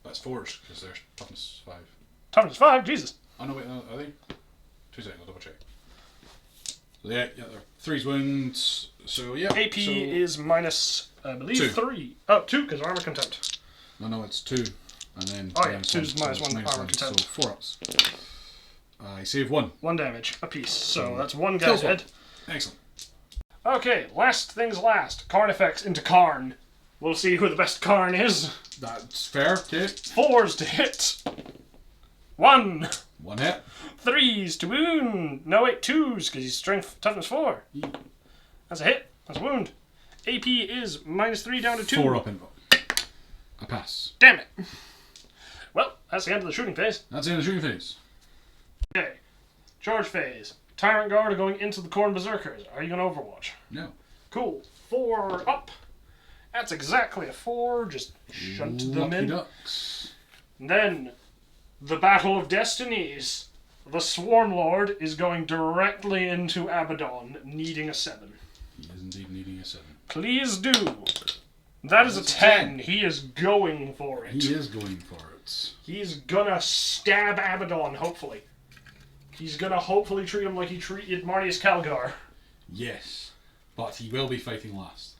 That's 4s, because they're toughness 5. Toughness 5, Jesus. Oh no, wait, no, are they? 2 seconds, I'll double check. So yeah, they're 3's wounds. So yeah. AP so, is minus, I believe, 2. 3. Oh, 2, because Armor Contempt. No, it's 2. And then. Oh, yeah, minus 2's one, minus so it's 1 Armor Contempt. So 4 ups. I save 1. 1 damage apiece. So that's 1 guy Kills dead. Excellent. Okay, last things last. Karn effects into Karn. We'll see who the best Karn is. That's fair, okay. 4s to hit. 1. 1 hit. 3s to wound. No, wait, 2s, because he's strength toughness 4. That's a hit. That's a wound. AP is minus 3 down to 2. 4 up invo. I pass. Damn it. Well, that's the end of the shooting phase. That's the end of the shooting phase. Okay. Charge phase. Tyrant Guard are going into the Khorne Berserkers. Are you going to Overwatch? No. Cool. 4 up. That's exactly a 4. Just shunt them Lucky in. ducks. Then, the Battle of Destinies. The Swarm Lord is going directly into Abaddon, needing a 7. He is indeed needing a 7. Please do. That is a That's a 10. He is going for it. He is going for it. He's gonna stab Abaddon, hopefully. He's gonna hopefully treat him like he treated Marnius Calgar. Yes. But he will be fighting last.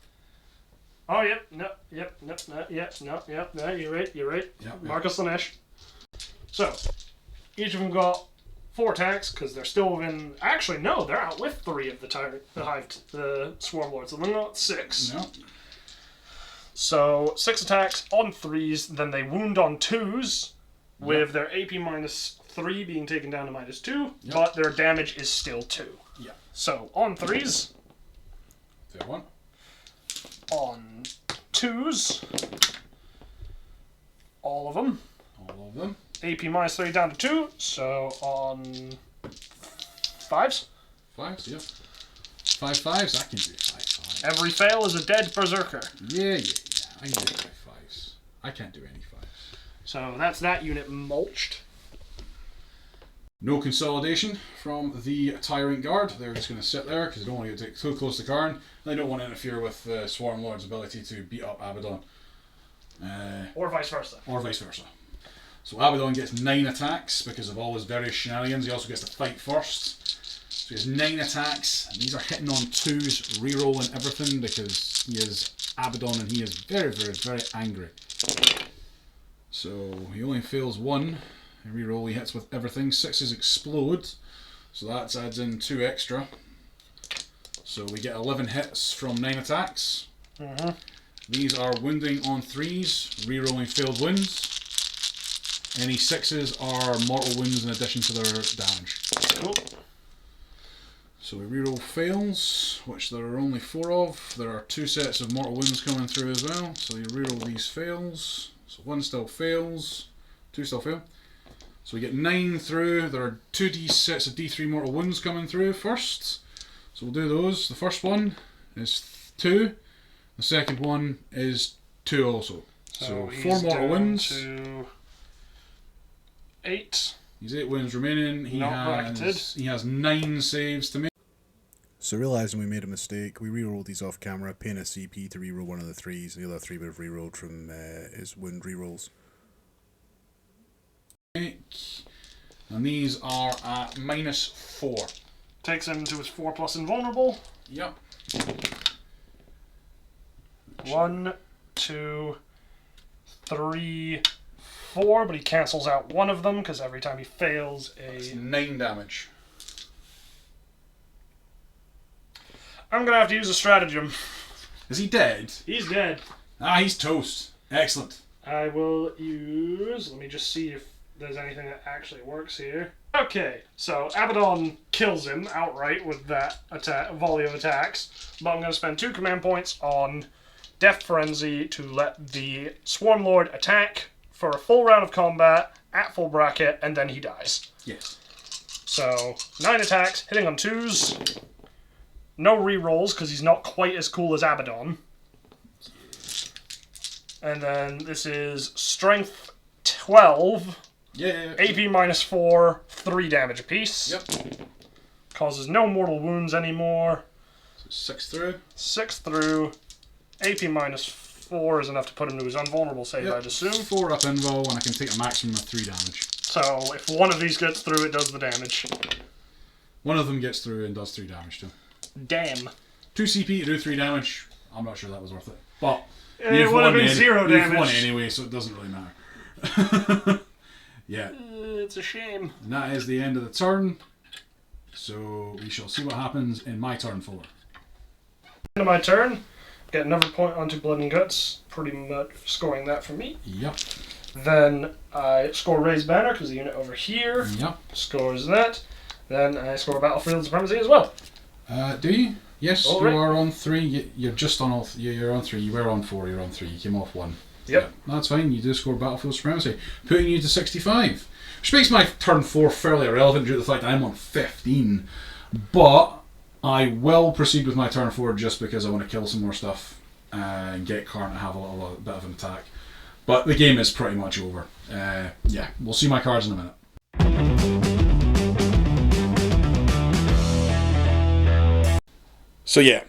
Oh, yep, no, you're right. Yep, Marcus Lanesh. So, each of them got 4 attacks, because they're still within... Actually, no, they're out with 3 of the Swarm Lords, so they're not 6. No. So, 6 attacks on 3s, then they wound on 2s, with their AP minus 3 being taken down to minus 2, but their damage is still 2. Yeah. So, on 3s, Fair one. on 2s. All of them. All of them. AP minus 3 down to 2, so on 5s. 5s, yeah. 5/5s, I can do 5/5. Every fail is a dead berserker. Yeah. I can do 5/5s. I can't do any 5s. So that's that unit mulched. No consolidation from the Tyrant Guard. They're just going to sit there because they don't want to get too close to Karn. They don't want to interfere with the Swarm Lord's ability to beat up Abaddon. Or vice versa. So Abaddon gets 9 attacks because of all his various shenanigans. He also gets to fight first. So he has 9 attacks. And these are hitting on 2s, rerolling everything because he is Abaddon and he is very, very, very angry. So he only fails 1. Reroll, he hits with everything. 6s explode, so that adds in 2 extra. So we get 11 hits from 9 attacks. These are wounding on 3s, rerolling failed wounds. Any 6s are mortal wounds in addition to their damage. Cool. So we reroll fails, which there are only 4 of. There are 2 sets of mortal wounds coming through as well. So you reroll these fails. So 1 still fails, 2 still fail. So we get 9 through. There are 2 sets of D3 mortal wounds coming through first. So we'll do those. The first one is 2. The second one is 2 also. So 4 mortal wounds. To 8. He's 8 wounds remaining. He has 9 saves to make. So realising we made a mistake, we re-rolled these off camera, paying a CP to re-roll one of the 3s, and the other 3 would have re-rolled from his wound re-rolls. And these are at -4. Takes him to his 4+ invulnerable. Yep. 1, 2, 3, 4, but he cancels out one of them because every time he fails That's 9 damage. I'm going to have to use a stratagem. Is he dead? He's dead. Ah, he's toast. Excellent. I will use... Let me just see if there's anything that actually works here. Okay, so Abaddon kills him outright with that volley of attacks, but I'm going to spend 2 command points on Death Frenzy to let the Swarm Lord attack for a full round of combat at full bracket, and then he dies. Yes. So, 9 attacks, hitting on 2s. No rerolls, because he's not quite as cool as Abaddon. And then this is Strength 12. Yeah. AP -4, 3 damage apiece. Yep. Causes no mortal wounds anymore. So 6 through. 6 through. AP -4 is enough to put him to his invulnerable save, I'd assume. 4 up invul, and I can take a maximum of 3 damage. So if one of these gets through, it does the damage. One of them gets through and does 3 damage too. Damn. 2 CP to do 3 damage. I'm not sure that was worth it. But It would have been 0 damage. You've won anyway, so it doesn't really matter. Yeah. It's a shame. And that is the end of the turn. So we shall see what happens in my turn 4. End of my turn. Get another point onto Blood and Guts. Pretty much scoring that for me. Yep. Then I score Raised Banner because the unit over here scores that. Then I score Battlefield Supremacy as well. Do you? Yes, All you right. are on 3. You're just on all. You're on 3. You were on 4. You're on 3. You came off 1. Yep. Yeah, that's fine. You do score Battlefield Supremacy, putting you to 65, which makes my turn 4 fairly irrelevant due to the fact that I'm on 15. But I will proceed with my turn 4 just because I want to kill some more stuff and get Karn to have a bit of an attack. But the game is pretty much over. Yeah, we'll see my cards in a minute. So yeah,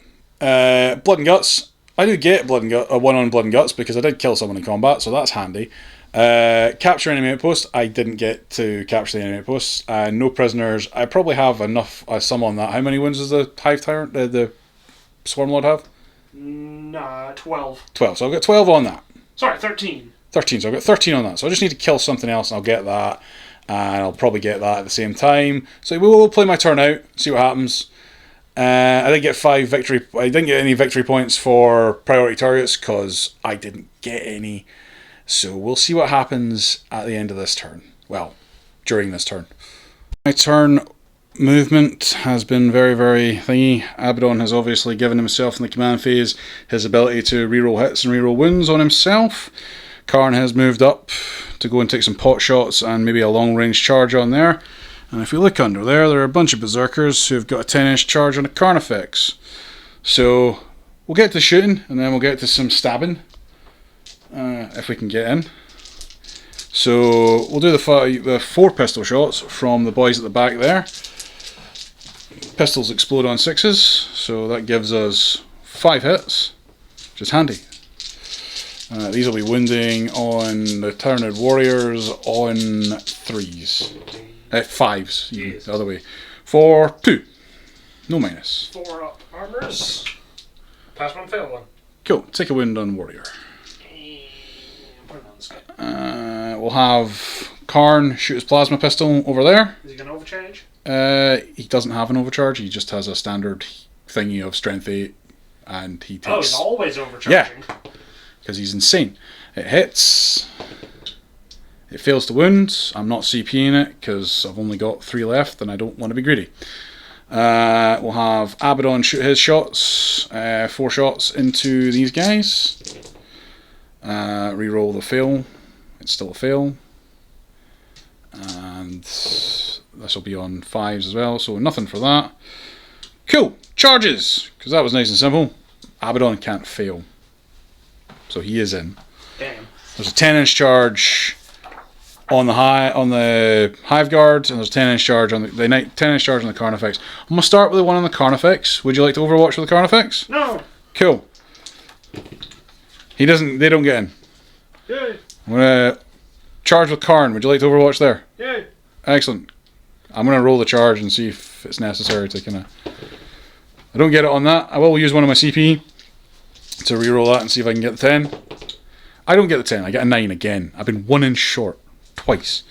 Blood and Guts. I do get Blood and Guts, 1 on Blood and Guts because I did kill someone in combat, so that's handy. Capture enemy outpost. I didn't get to capture the enemy outpost. No prisoners. I probably have enough. Some on that. How many wounds does the Hive Tyrant, the Swarm Lord have? 12. 12. So I've got 12 on that. Sorry, 13. 13. So I've got 13 on that. So I just need to kill something else, and I'll get that. And I'll probably get that at the same time. So we'll play my turn out. See what happens. I didn't get 5 victory. I didn't get any victory points for priority targets because I didn't get any. So we'll see what happens at the end of this turn. Well, during this turn. My turn movement has been very, very thingy. Abaddon has obviously given himself in the command phase his ability to reroll hits and reroll wounds on himself. Karn has moved up to go and take some pot shots and maybe a long range charge on there. And if you look under there, there are a bunch of berserkers who've got a 10-inch charge on a Carnifex. So we'll get to shooting and then we'll get to some stabbing if we can get in. So we'll do the 4 pistol shots from the boys at the back there. Pistols explode on 6s, so that gives us 5 hits, which is handy. These will be wounding on the Tyranid warriors on 3s. 5s, Yes. the other way. For 2. No minus. 4 up armors. Pass one, fail one. Cool, take a wound on warrior. Put it on this guy. We'll have Karn shoot his plasma pistol over there. Is he going to overchange? He doesn't have an overcharge, he just has a standard thingy of strength 8 and he takes... Oh, he's always overcharging. Yeah, because he's insane. It hits, it fails to wound. I'm not CPing it because I've only got 3 left and I don't want to be greedy. We'll have Abaddon shoot his shots, 4 shots into these guys. Reroll the fail, it's still a fail. And this will be on 5s as well, so nothing for that. Cool, charges, because that was nice and simple. Abaddon can't fail, so he is in. Damn. There's a 10-inch charge on the Hive Guard, and there's a 10-inch charge on the 10-inch charge on the Carnifex. I'm gonna start with the one on the Carnifex. Would you like to Overwatch with the Carnifex? No. Cool. They don't get in. Yay. I'm gonna charge with Karn. Would you like to Overwatch there? Yay. Excellent. I'm going to roll the charge and see if it's necessary to kind of... I don't get it on that. I will use one of my CP to reroll that and see if I can get the 10. I don't get the 10. I get a 9 again. I've been 1 inch short. Twice.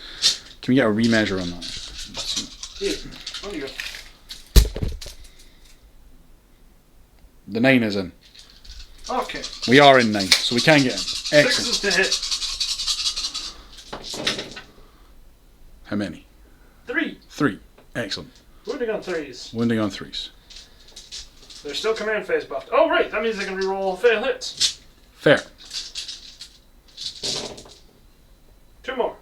Can we get a remeasure on that? Here. On you go. The 9 is in. Okay. We are in 9, so we can get in. Excellent. 6s to hit. How many? 3. 3. Excellent. Wounding on 3s. Wounding on 3s. They're still command phase buffed. Oh, right. That means they can reroll fail hits. Fair. 2 more.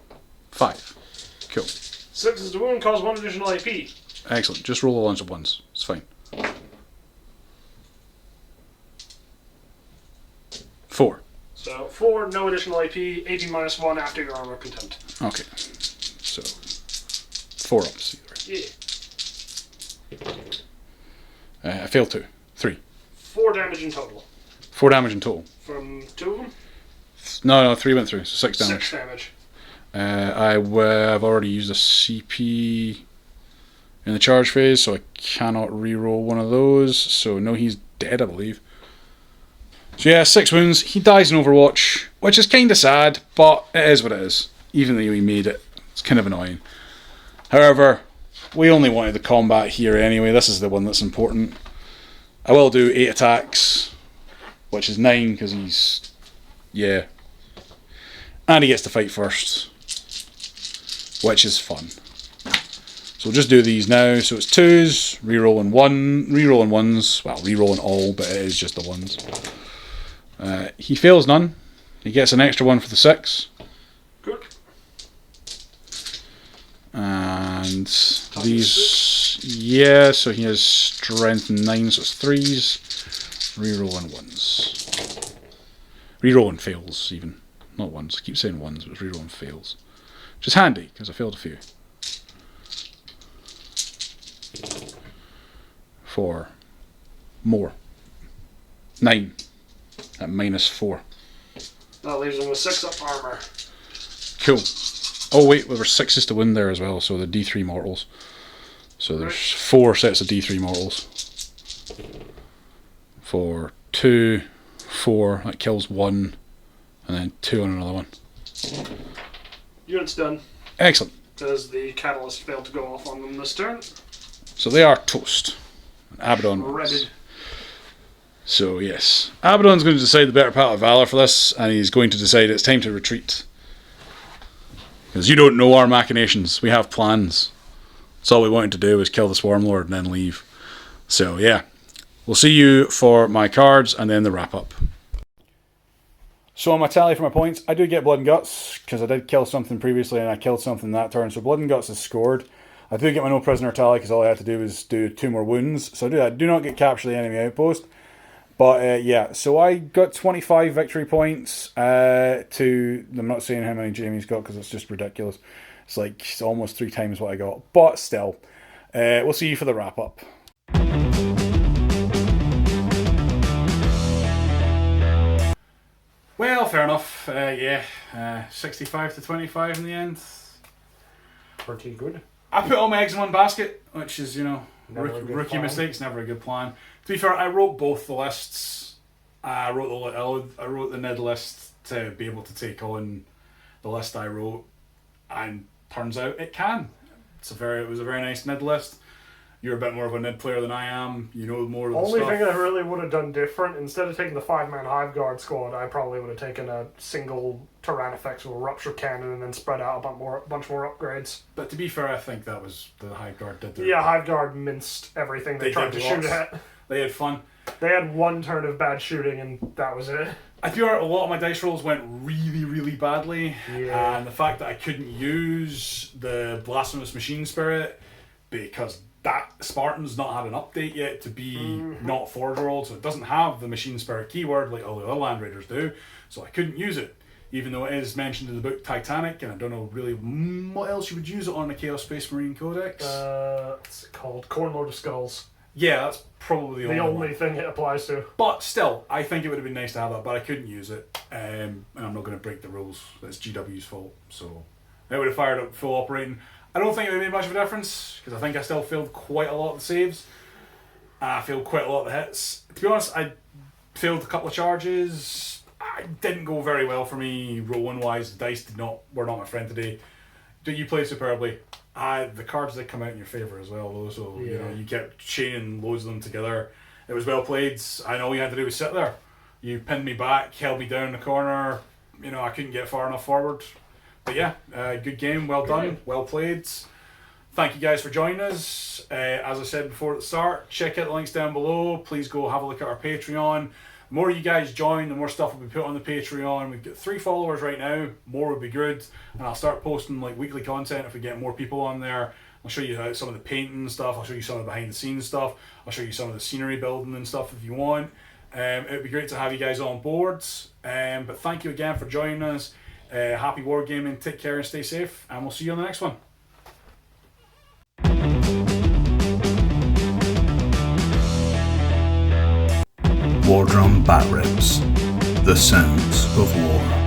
5. Cool. 6s to wound, cause 1 additional AP. Excellent. Just roll a bunch of 1s. It's fine. 4. So 4, no additional AP, AP minus 1 after your armor contempt. Okay. So 4 ups either way. I failed 2. 3. 4 damage in total. 4 damage in total. From 2 of them? No, 3 went through, so 6 damage. 6 damage. I've already used a CP in the charge phase, so I cannot reroll one of those. So no, he's dead, I believe. So yeah, 6 wounds. He dies in Overwatch, which is kind of sad, but it is what it is. Even though he made it, it's kind of annoying. However, we only wanted the combat here anyway. This is the one that's important. I will do 8 attacks, which is 9 because he's... yeah. And he gets to fight first, which is fun. So we'll just do these now. So it's 2s, rerolling 1s. Well, rerolling all, but it is just the 1s. He fails none. He gets an extra 1 for the 6. Good. And these, yeah, so he has strength 9, so it's 3s. Rerolling 1s. Rerolling fails, even. Not 1s. I keep saying 1s, but it's rerolling fails. Which is handy, because I failed a few. 4. More. 9. At minus 4. That leaves him with 6 up armor. Cool. Oh wait, there were 6s to win there as well, so the D3 mortals. So there's 4 sets of D3 mortals. For 2, 4, that kills 1, and then 2 on another one. Unit's done. Excellent. Because the catalyst failed to go off on them this turn. So they are toast. Abaddon. Redded. So yes, Abaddon's going to decide the better part of Valor for this, and he's going to decide it's time to retreat. Because you don't know our machinations. We have plans. So all we wanted to do was kill the Swarm Lord and then leave. So yeah, we'll see you for my cards and then the wrap up. So on my tally for my points, I do get Blood and Guts, because I did kill something previously and I killed something that turn, so Blood and Guts is scored. I do get my no prisoner tally, because all I had to do was do 2 more wounds, so I do not get capture the enemy outpost. But yeah, so I got 25 victory points to, I'm not saying how many Jamie's got, because it's just ridiculous. It's like almost 3 times what I got, but still. We'll see you for the wrap up. Well, fair enough. 65 to 25 in the end. Pretty good. I put all my eggs in one basket, which is, rookie plan. mistakes, never a good plan. To be fair, I wrote both the lists. I wrote the Nid list to be able to take on the list I wrote, and turns out it can. It was a very nice Nid list. You're a bit more of a Nid player than I am. You know more of the Only stuff. thing I really would have done different, instead of taking the 5-man Hive Guard squad, I probably would have taken a single Tyranids with a Rupture Cannon and then spread out a bunch more upgrades. But to be fair, I think that was the Hive Guard did their... Yeah, Hive Guard minced everything they tried to shoot at. They had fun. They had 1 turn of bad shooting and that was it. I feel like a lot of my dice rolls went really, really badly. Yeah. And the fact that I couldn't use the Blasphemous Machine Spirit because that Spartan's not had an update yet to be not Forge World, so it doesn't have the Machine Spirit keyword like all the other Land Raiders do, so I couldn't use it. Even though it is mentioned in the book Titanic, and I don't know really what else you would use it on the Chaos Space Marine Codex. What's it called? Cornlord of Skulls. Yeah, that's probably the only thing it applies to. But still, I think it would have been nice to have that, but I couldn't use it. And I'm not going to break the rules. That's GW's fault. So I would have fired up full operating. I don't think it would have made much of a difference, because I think I still failed quite a lot of the saves. I failed quite a lot of the hits. To be honest, I failed a couple of charges. It didn't go very well for me rolling wise. The dice were not my friend today. You played superbly. The cards did come out in your favour as well, though. So you kept chaining loads of them together. It was well played. I know all you had to do was sit there. You pinned me back, held me down in the corner. I couldn't get far enough forward. But yeah, good game, well done, well played. Thank you guys for joining us. As I said before at the start, check out the links down below. Please go have a look at our Patreon. The more you guys join, the more stuff will be put on the Patreon. We've got 3 followers right now. More would be good. And I'll start posting like weekly content if we get more people on there. I'll show you some of the painting stuff. I'll show you some of the behind the scenes stuff. I'll show you some of the scenery building and stuff if you want. It would be great to have you guys on board. But thank you again for joining us. Happy wargaming, take care and stay safe, and we'll see you on the next one. War Drum Bat Rips, the sounds of war.